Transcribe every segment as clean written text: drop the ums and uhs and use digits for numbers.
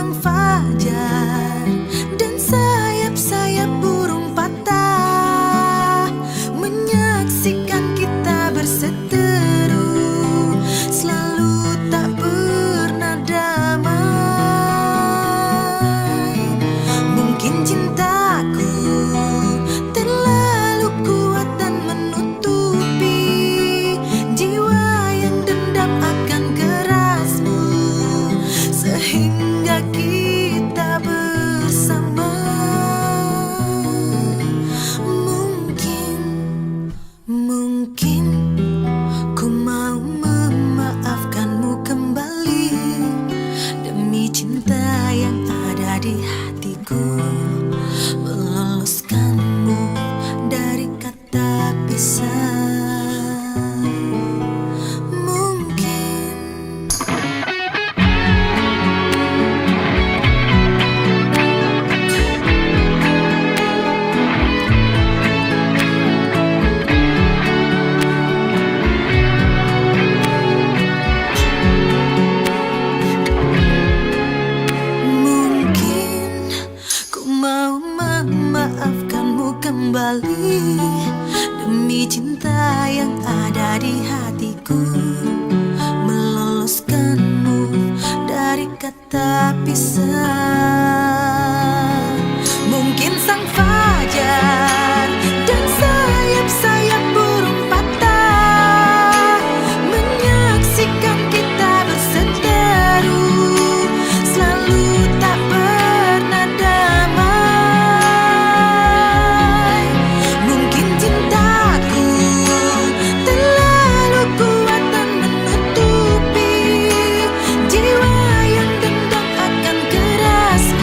sang fajar dan sayap-sayap burung patah, menyaksikan kita berseteru, selalu tak pernah damai. Mungkin cintaku terlalu kuat dan menutupi jiwa yang dendam akan kerasmu, sehingga kita bersama. Mungkin ku mau memaafkanmu kembali demi cinta yang ada di hatiku, meloloskanmu dari kata pisah. Mungkin ku mau memaafkanmu kembali demi cinta yang ada di hatiku, meloloskanmu dari kata pisah. Mungkin sang fajar dan sayap-sayap burung patah, menyaksikan kita berseteru, selalu tak pernah damai. Mungkin cintaku terlalu kuat dan menutupi jiwa yang dendam akan kerasmu,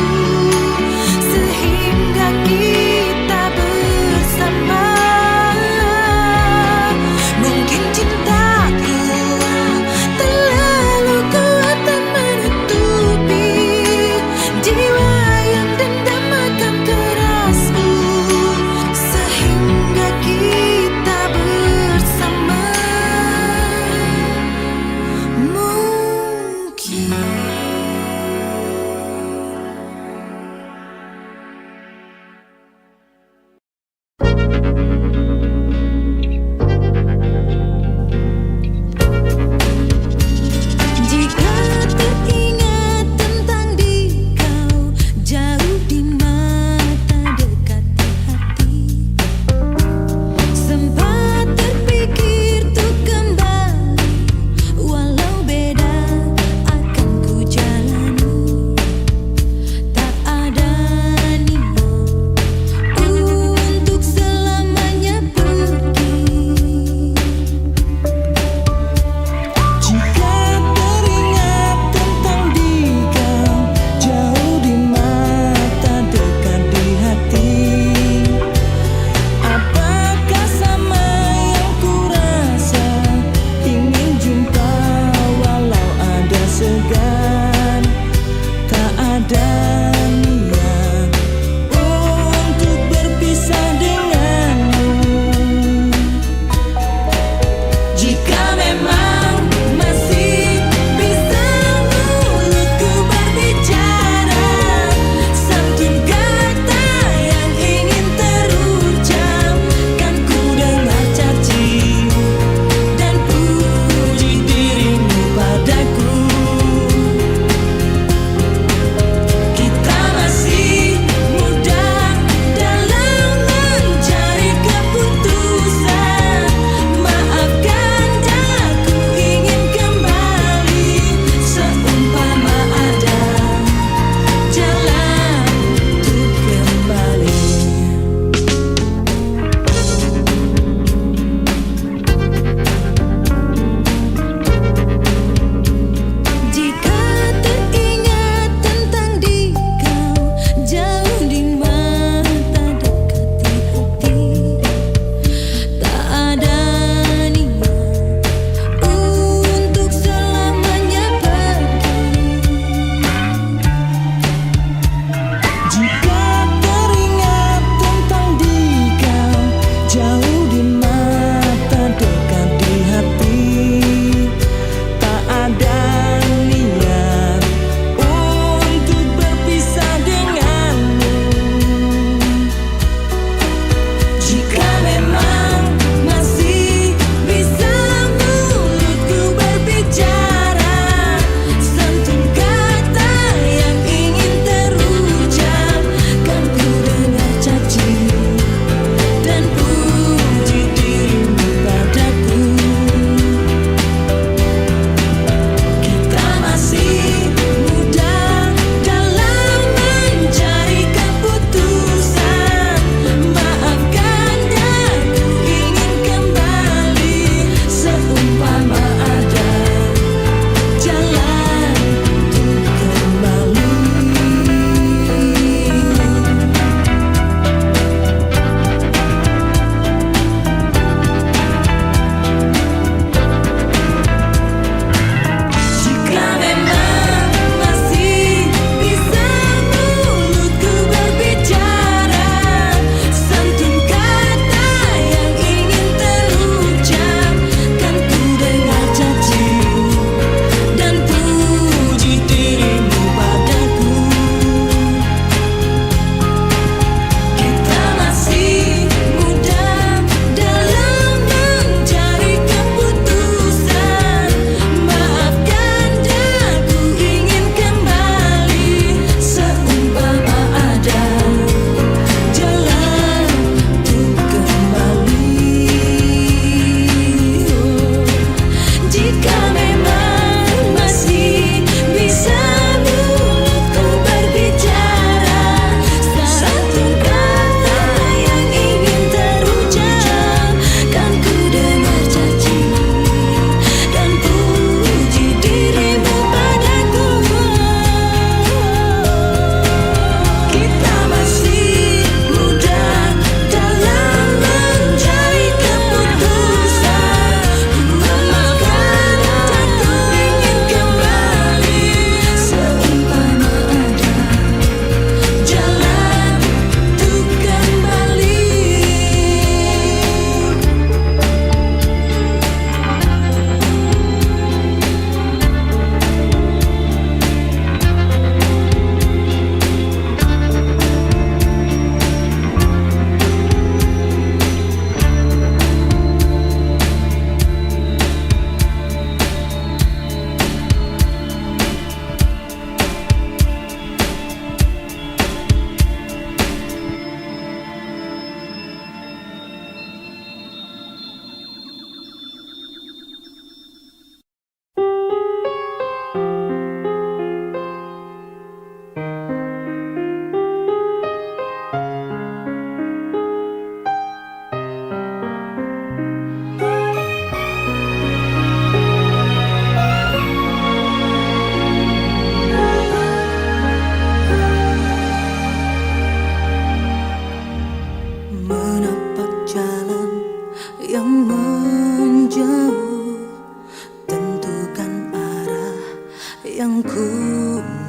yang ku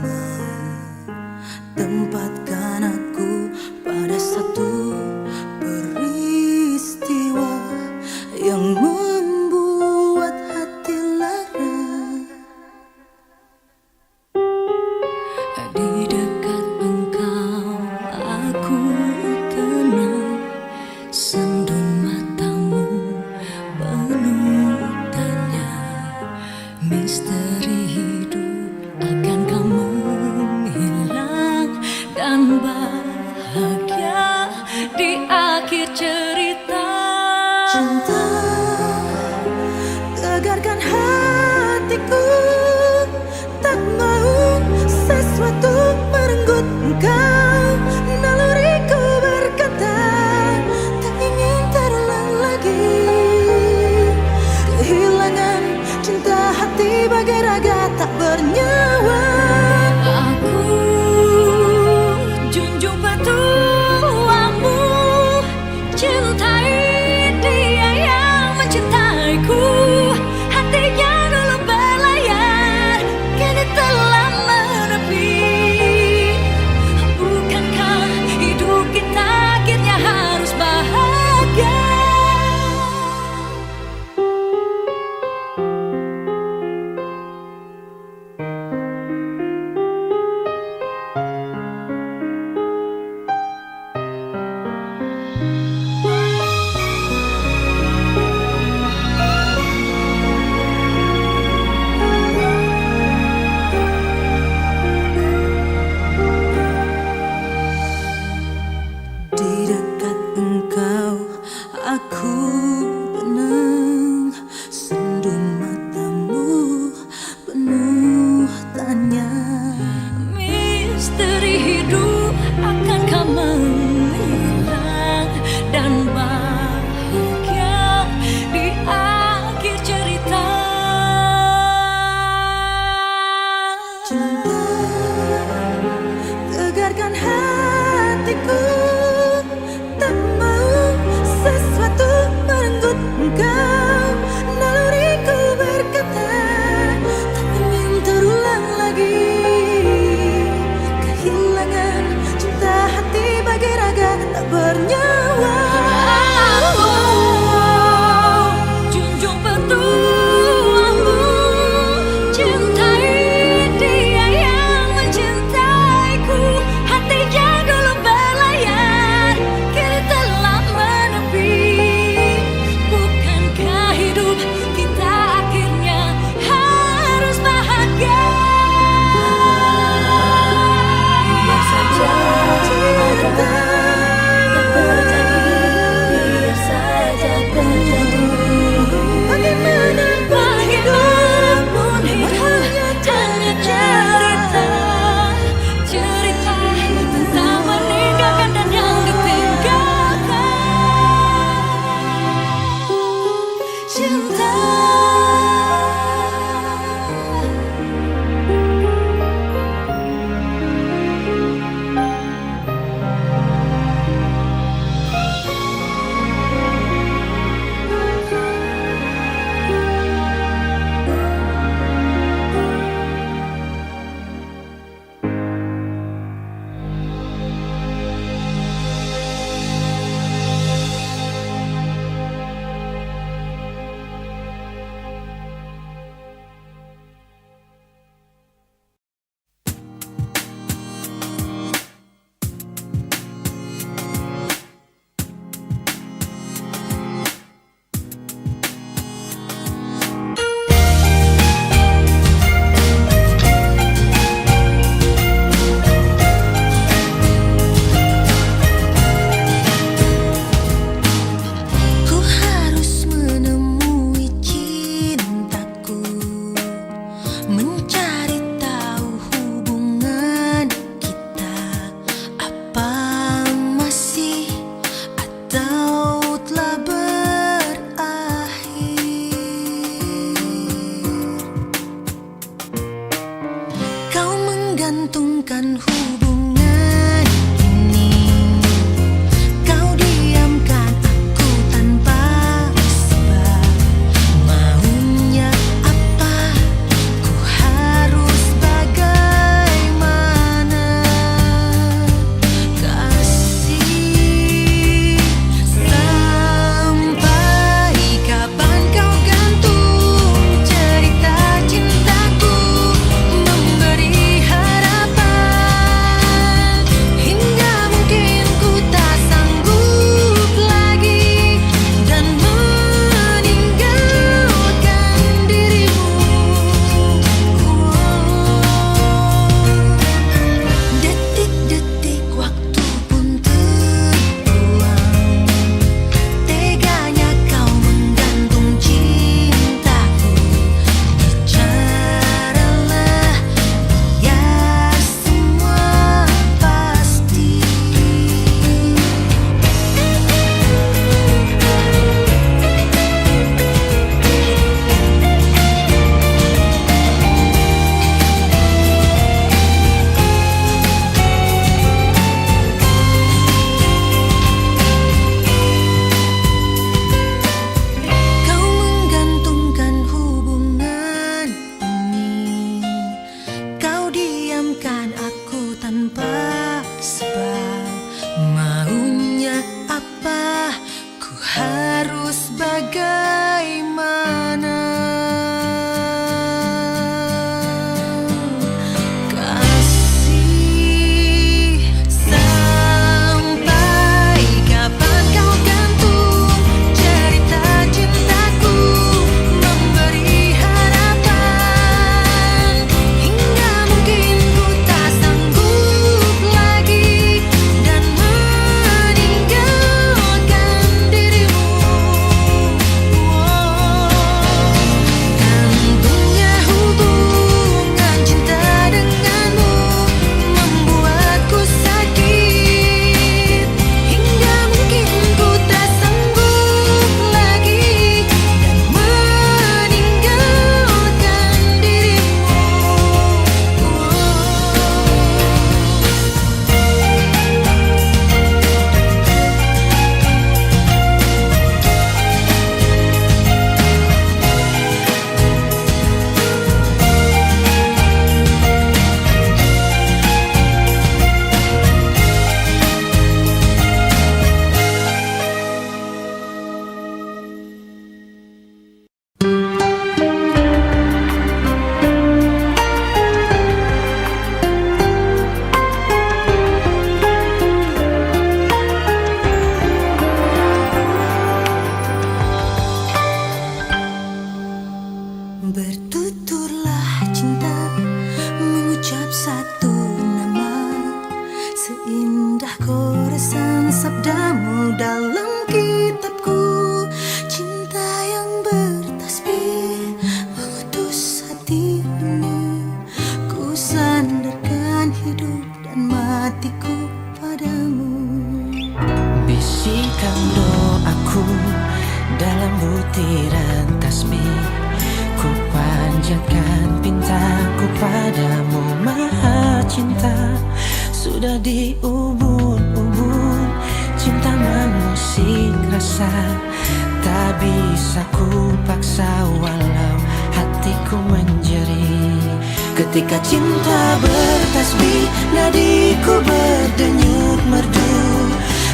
mau. Tempatkan aku pada satu peristiwa yang membuat hati lara. Di dekat engkau aku tenang, sendu matamu penuh tanya. Misteri hidup akan kamu hilang dan bahagia di akhir cerita. Cinta tegarkan hatiku, tak mau sesuatu merenggut engkau. Naluriku berkata tak ingin terulang lagi. Kehilangan cinta hati bagai raga tak bernyawa. Aku junjung petuamu, cintai dia yang mencintaiku. Hatinya dulu berlayar, kini telah menepi. Bukankah hidup kita akhirnya harus bahagia? Di dekat engkau aku tenang, sendu matamu penuh tanya. Misteri hidup akan kamu hilang dan bahagia di akhir cerita. Cinta tegarkan hatiku, tak mau sesuatu merenggut engkau. Naluriku berkata tak ingin terulang lagi. Kehilangan cinta hati bagai raga tak bernyawa. Junjung petuamu, cintai dia yang mencintaiku. Hatinya dulu berlayar, kini telah menepi. Bukankah hidup kita akhirnya harus bahagia? Biar saja cinta yang terjadi, biar saja terjadi. Bagaimanapun hidup hanya cerita, cerita tentang meninggalkan dan yang ditinggalkan. Cinta ku harus menemui cintaku, mencari tahu hubungan kita. Apa masih atau telah berakhir? Kau menggantungkan hubungan ini, kau diamkan aku tanpa sebab. Maunya apa? Ku harus cinta sudah diubun-ubun. Cinta mengusik rasa, tak bisa ku paksa walau hatiku menjerit. Ketika cinta bertasbih, nadiku berdenyut merdu.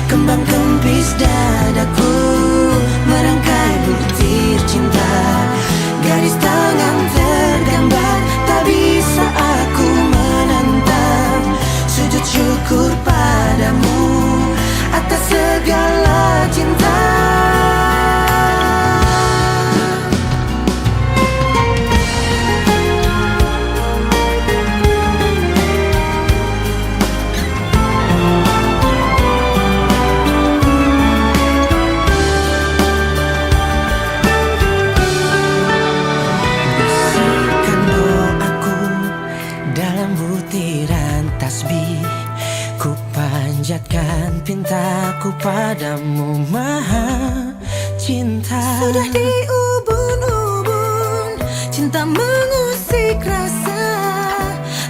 Kembang kempis dadaku merangkai butir cinta. Garis tangan tergambar, tak bisa aku menentang. Sujud syukur padamu atas segala cinta. Panjatkan pintaku padamu Maha Cinta. Sudah diubun-ubun, cinta mengusik rasa,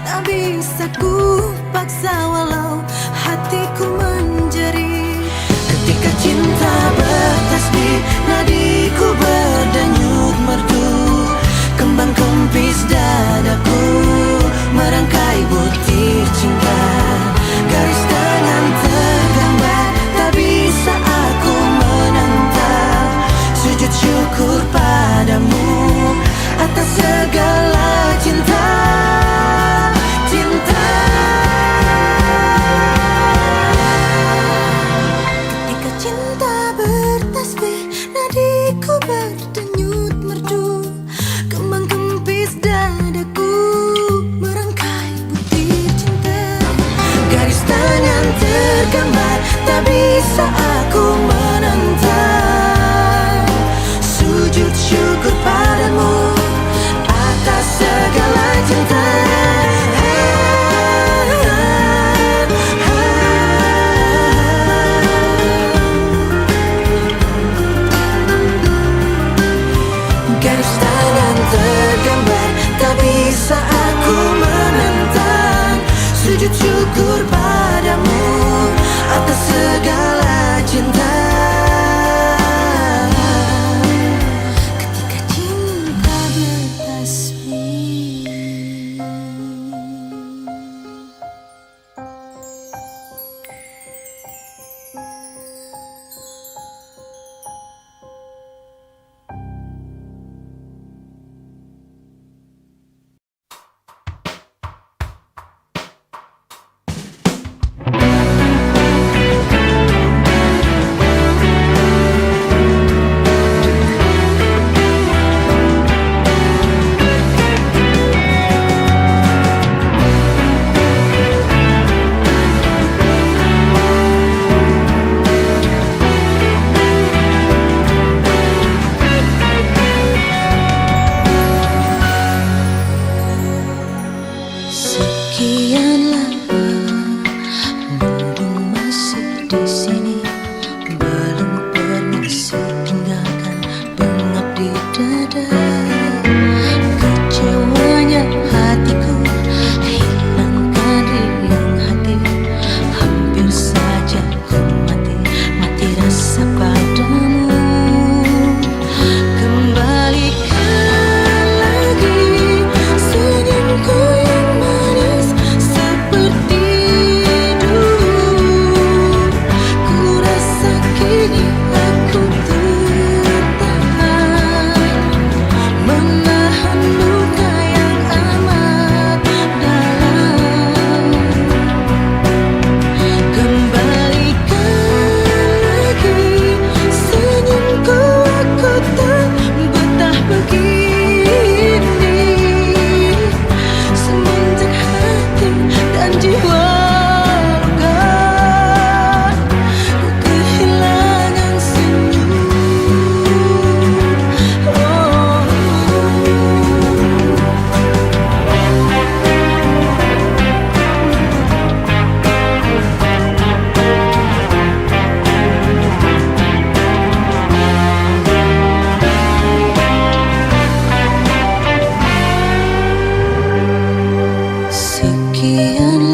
tak bisa ku paksa walau hatiku menjerit. Ketika cinta bertasbih, nadiku berdenyut merdu. Kembang kempis dadaku merangkai butir cinta. Garis tangan tergambar, tak bisa aku menentang. Sujud syukur padamu atas segala cinta. Cinta. Ketika cinta bertasbih, nadiku berdenyut merdu. Kembang kempis dadaku merangkai butir cinta. Garis tangan tergambar, tak bisa aku menentang. Sujud syukur padamu atas segala cinta. Garis tangan tergambar, tak bisa aku menentang. Sujud syukur padamu atas segala cinta. Ketika cinta bertasbih. Sekian lama mendung masih di sini, belum pernah setinggalkan bengap di dada. Kecewanya hatiku, hilangkan riang hati. Hampir saja ku mati rasa padamu. Kembalikan lagi senyumku yang manis seperti dulu. Ku rasa kini aku tertahan, menahan luka yang amat dalam. Kembalikan lagi senyumku, aku tak betah begini. Semenjak hati dan jiwa luka, ku kehilangan senyum. Sekian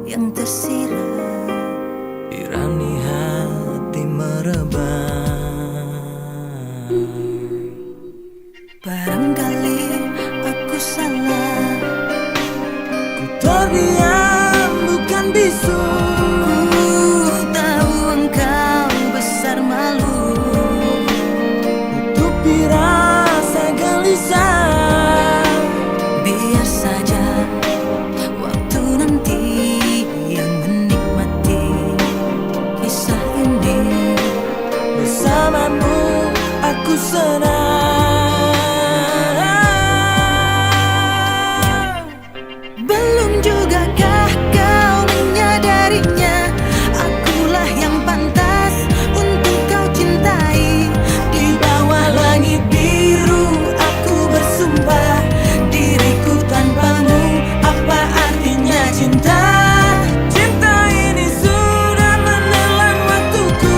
yang tersirat, irani hati merebah. barangkali aku salah. Ku terdiam bukan bisu, Ku tahu engkau besar malu, tutupi rasa gelisah. biar saja waktu nanti yang menikmati kisah ini. Bersamamu aku senang. Belum jugakah kau menyadarinya, akulah yang pantas untuk kau cintai. Di bawah langit biru aku bersumpah, diriku tanpamu apa artinya cinta. Cinta ini sudah menelan waktuku,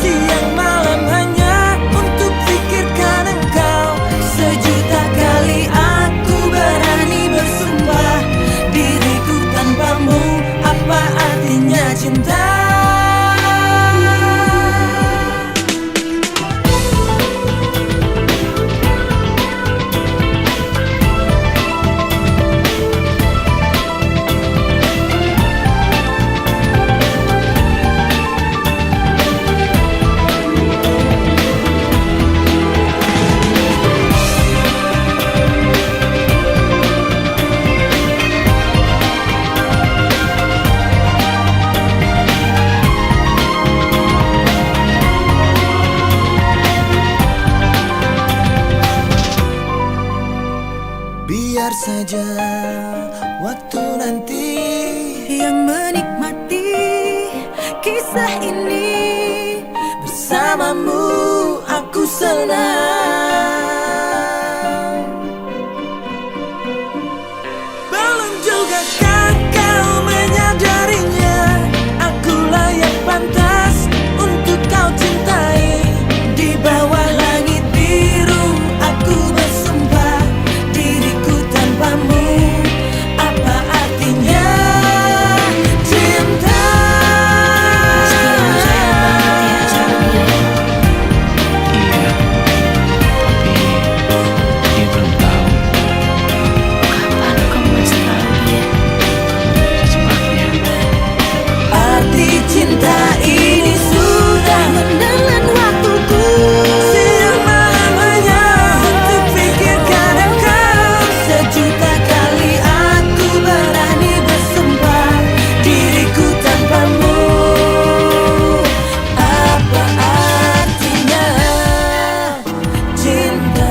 siang malam hanya untuk pikirkan engkau. Sejuta kali aku berani bersumpah, diriku tanpamu apa artinya cinta. Biar saja waktu nanti Yang menikmati kisah ini. bersamamu aku senang. Belum jugakah kau menyadarinya, akulah yang pantas untuk kau cintai. Di bawah langit biru aku bersumpah, diriku tanpamu apa artinya cinta. Sebelum saya bahagia sama dia. Iya, tapi dia belum tahu. Kapan kamu masih tahu dia? Secepatnya. Arti cinta ini sudah Menelan waktuku, siang malam hanya untuk pikirkan engkau. Sejuta kali aku berani bersumpah, diriku tanpamu apa artinya cinta.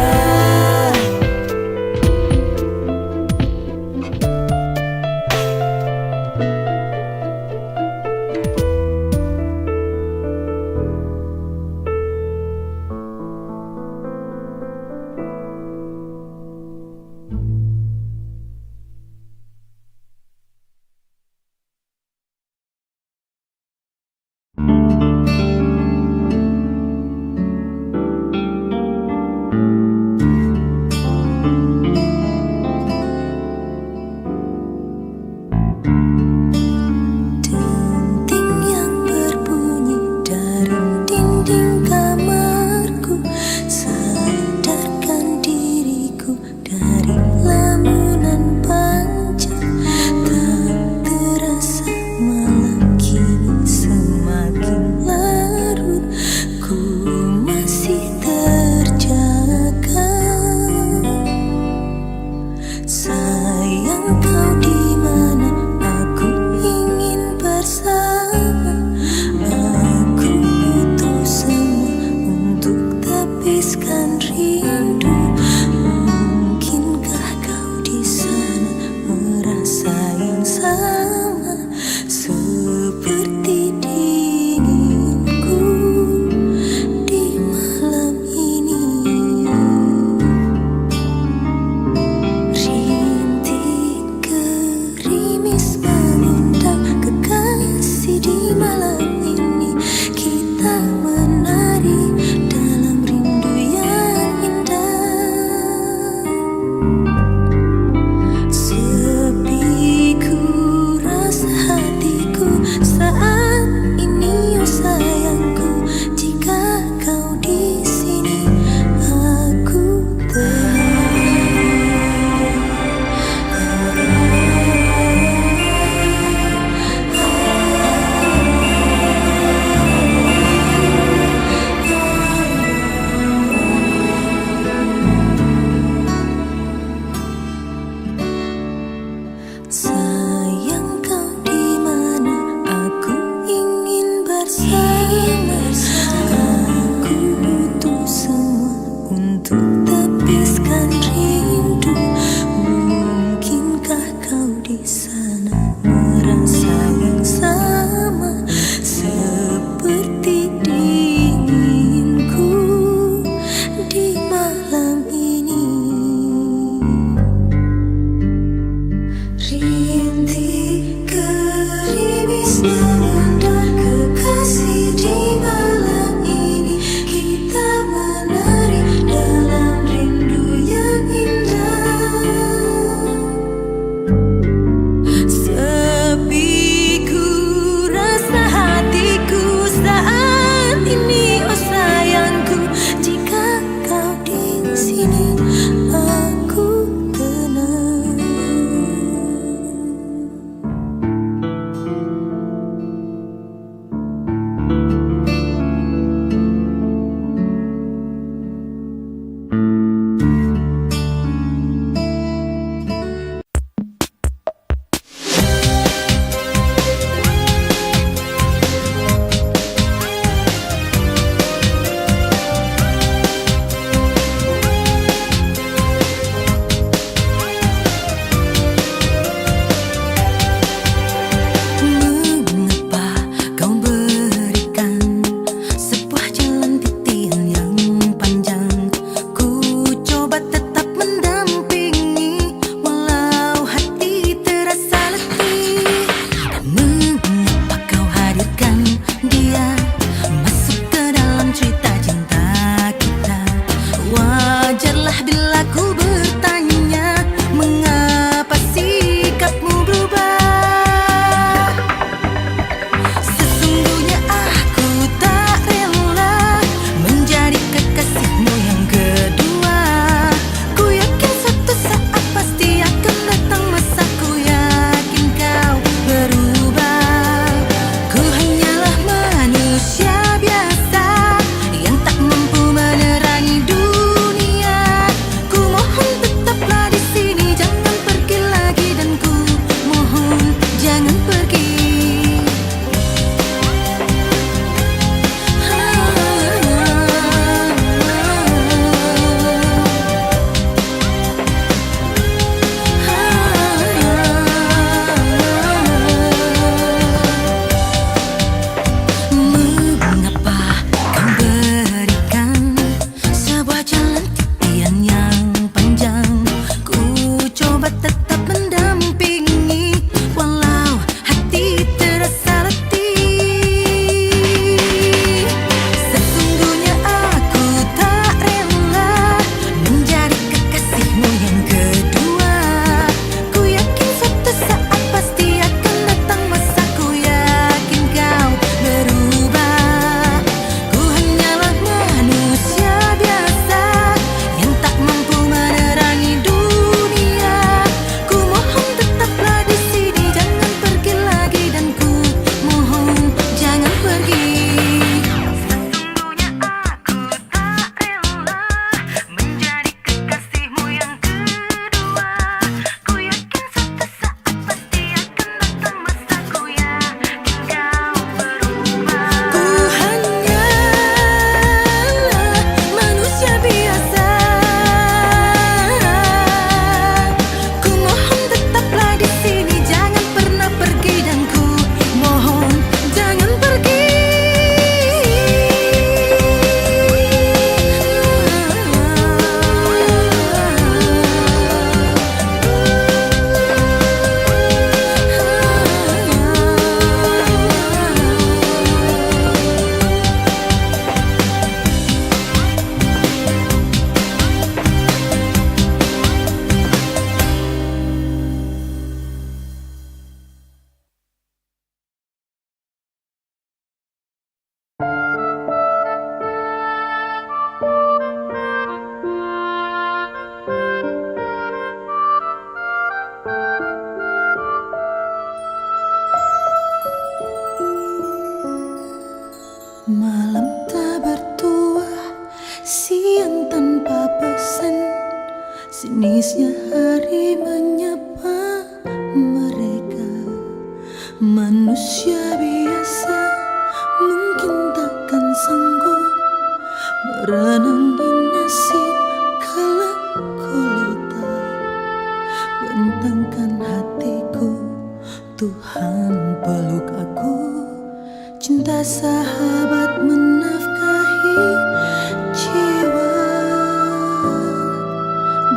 denting yang berbunyi dari dinding kamarku, sadarkan diriku dari lamunan panjang. Tak terasa malam kini semakin larut, ku masih terjaga. Sayang kau di mana, aku ingin bersama. Aku butuh semua untuk tepiskan rindu. Mungkinkah kau di sana merasa yang sama seperti dinginku di malam ini? Rintik kering Nangisnya hari menyapa mereka. Manusia biasa mungkin takkan sanggup merenangi nasib kala gulita. Bentangkan hatiku, Tuhan peluk aku. Cinta sahabat menafkahi jiwa.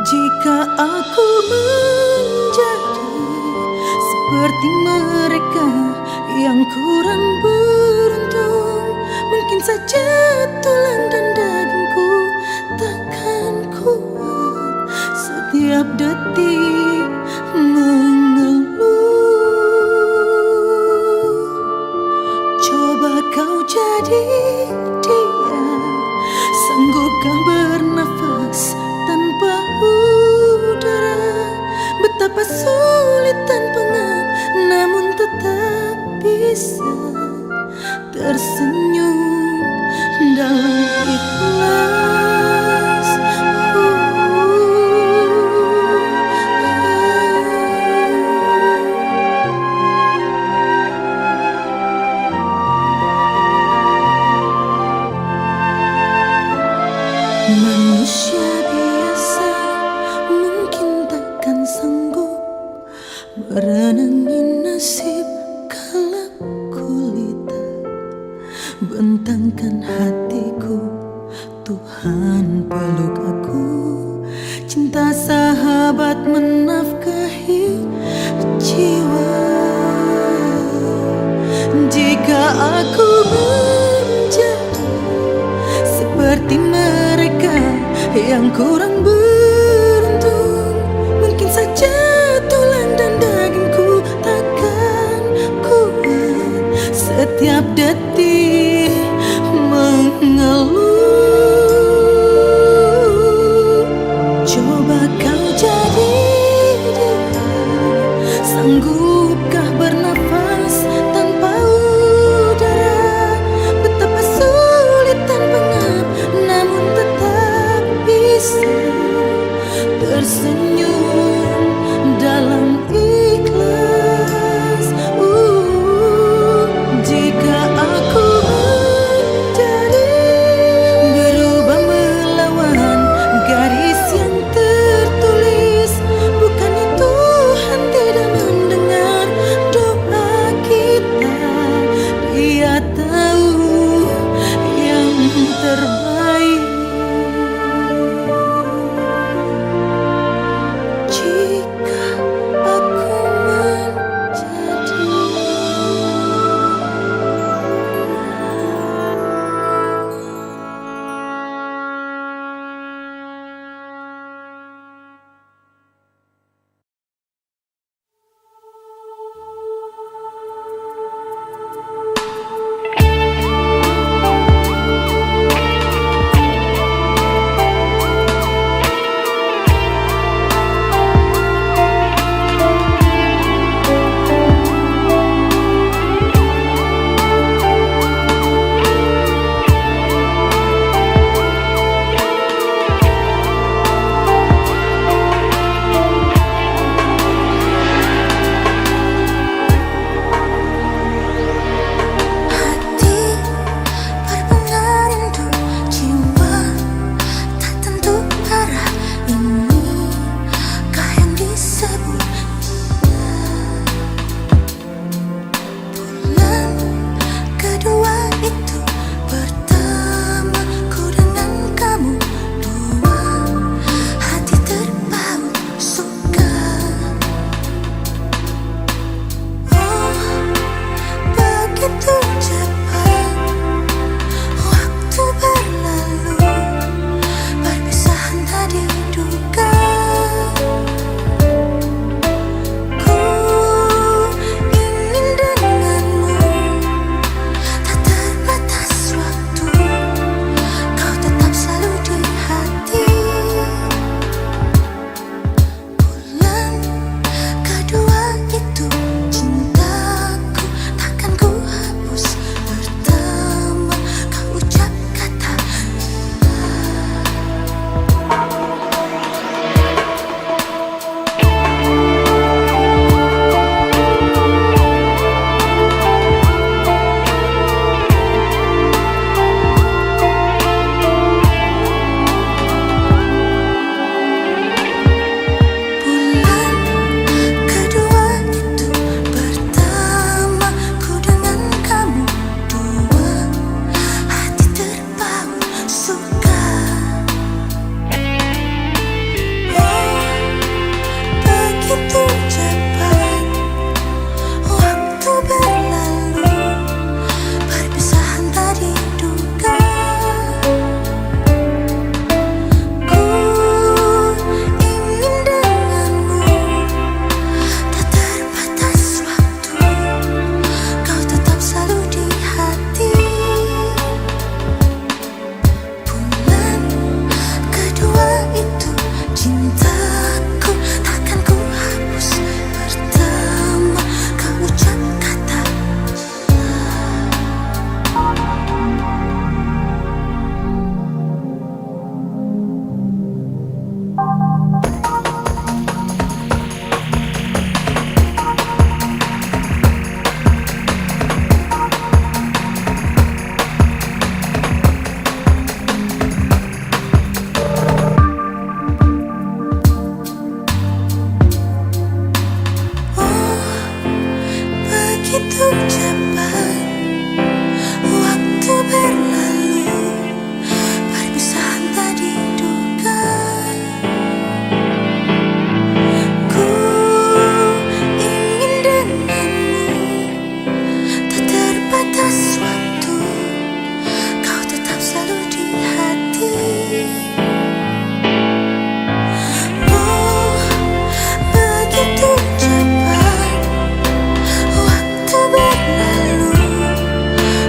Jika aku menjadi seperti mereka yang kurang beruntung, mungkin saja tulang dan dagingku takkan kuat setiap detik mengeluh. Coba kau jadi dia, sanggupkah bernafas tanpa udara? Betapa sulit dan pengap, namun tetap bisa tersenyum dalam ikhlas. Manusia biasa mungkin takkan sanggup merenangi nasib kala gulita. Bentangkan hatiku, Tuhan peluk aku. Cinta sahabat menafkahi jiwa. Jika aku menjadi seperti mereka yang kurang beruntung, mungkin saja tulang dan dagingku takkan kuat setiap detik mengeluh. Coba kau jadi dia, sanggupkah bernafas tanpa udara? Betapa sulit dan pengap, namun tetap bisa tersenyum dalam ikhlas. Jika aku menjadi begitu cepat waktu berlalu, perpisahan tak diduga. Ku ingin denganmu, tak terbatas waktu, kau tetap selalu di hati. Oh, begitu cepat waktu berlalu,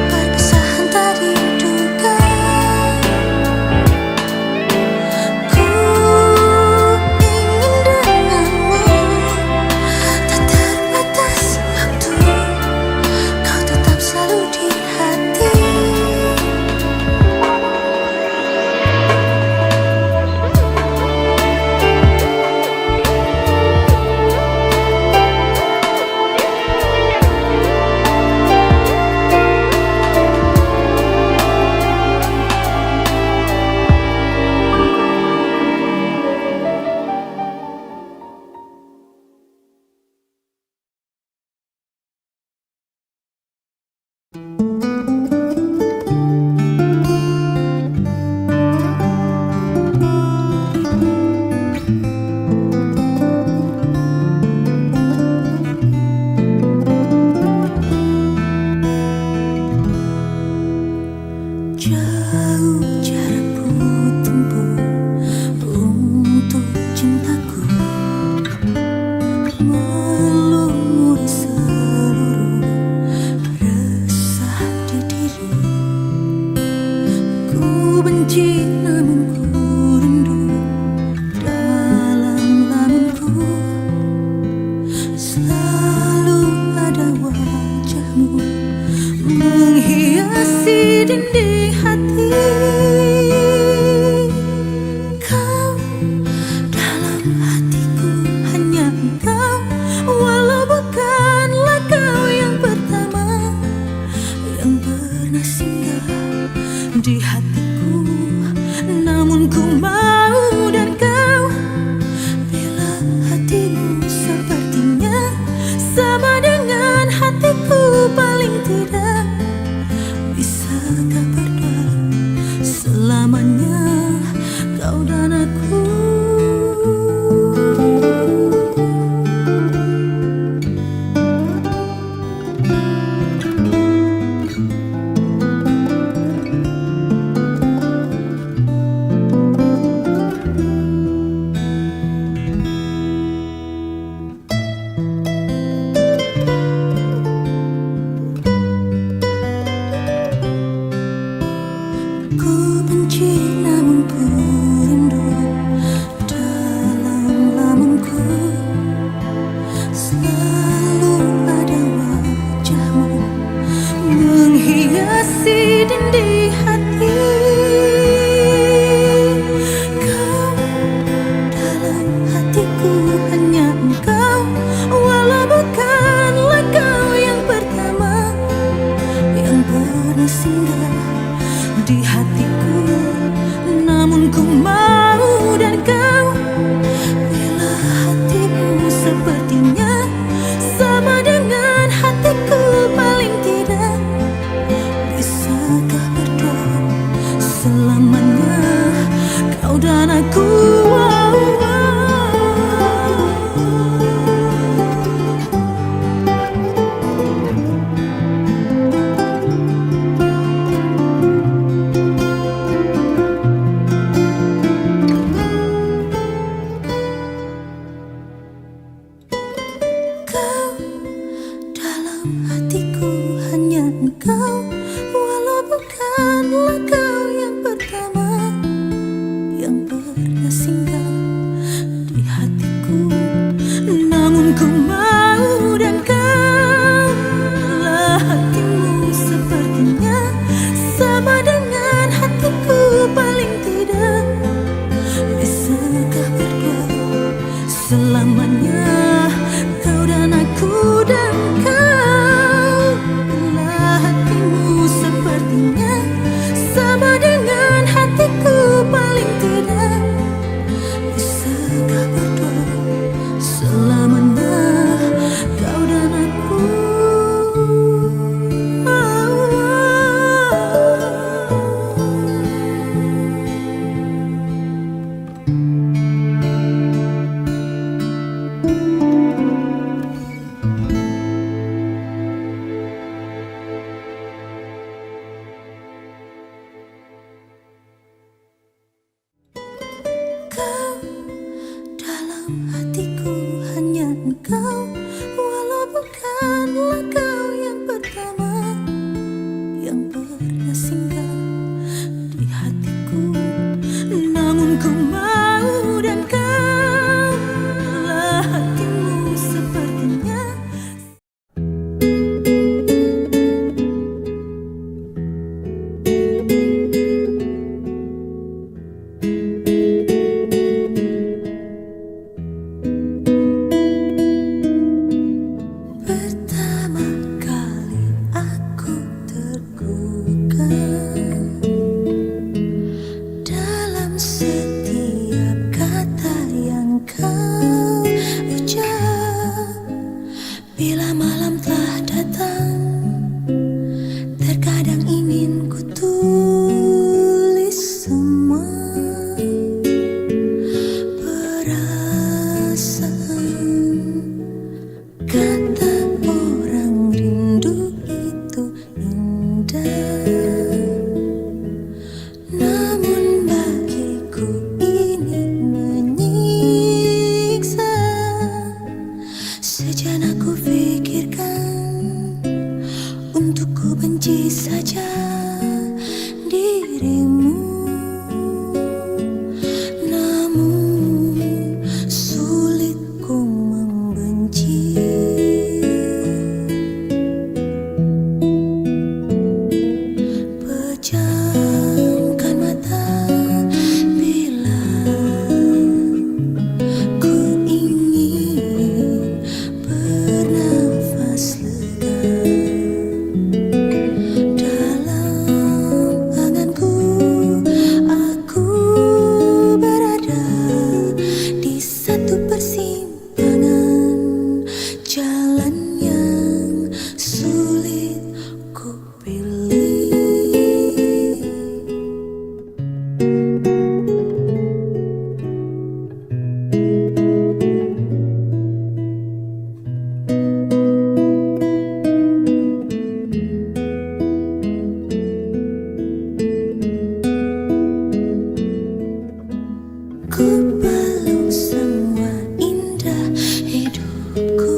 perpisahan tak diduga. Ku ingin denganmu, tak terbatas waktu, kau tetap selalu di hati. Jauh jarak ku tempuh untuk cintaku, melumuri seluruh resah di diri. Ku benci namun ku rindu, dalam lamunku selalu ada wajahmu menghiasi dinding hati. Kau dalam hatiku, hanya engkau, walau bukanlah kau yang pertama yang pernah singgah di hatiku. Namun ku mau dan kau, bila hatimu sepertinya sama dengan hatiku, paling tidak bisakah berdua selamanya kau dan aku. Ku benci namun ku rindu, dalam lamunku selalu ada wajahmu menghiasi dinding hati. Kau dalam hatiku, hanya engkau, walau bukanlah kau yang pertama yang pernah singgah di hatiku. Namun ku mau dan kau, bila hatimu sepertinya sama dengan hatiku, paling tidak bisakah berdua selamanya kau dan aku. Kau dalam hatiku, hanya engkau, walau bukanlah kau yang pertama yang pernah singgah di hatiku. Namun ku mau dan kau, bila hatimu sepertinya sama dengan hatiku, paling tidak bisakah berdua selamanya kau dan aku. Dan kau, bila hatimu malam telah datang. Terkadang ingin ku tulis semua perasaan. Kata orang rindu itu indah, namun bagiku ini menyiksa. Sejenak ku pikirkan untuk ku benci saja dirimu, namun sulit ku membenci. Pejamkan mata bila ku ingin bernafas lega. Dalam anganku aku berada di satu persimpangan jalan yang sulit ku pilih. Ku peluk semua indah hidupku.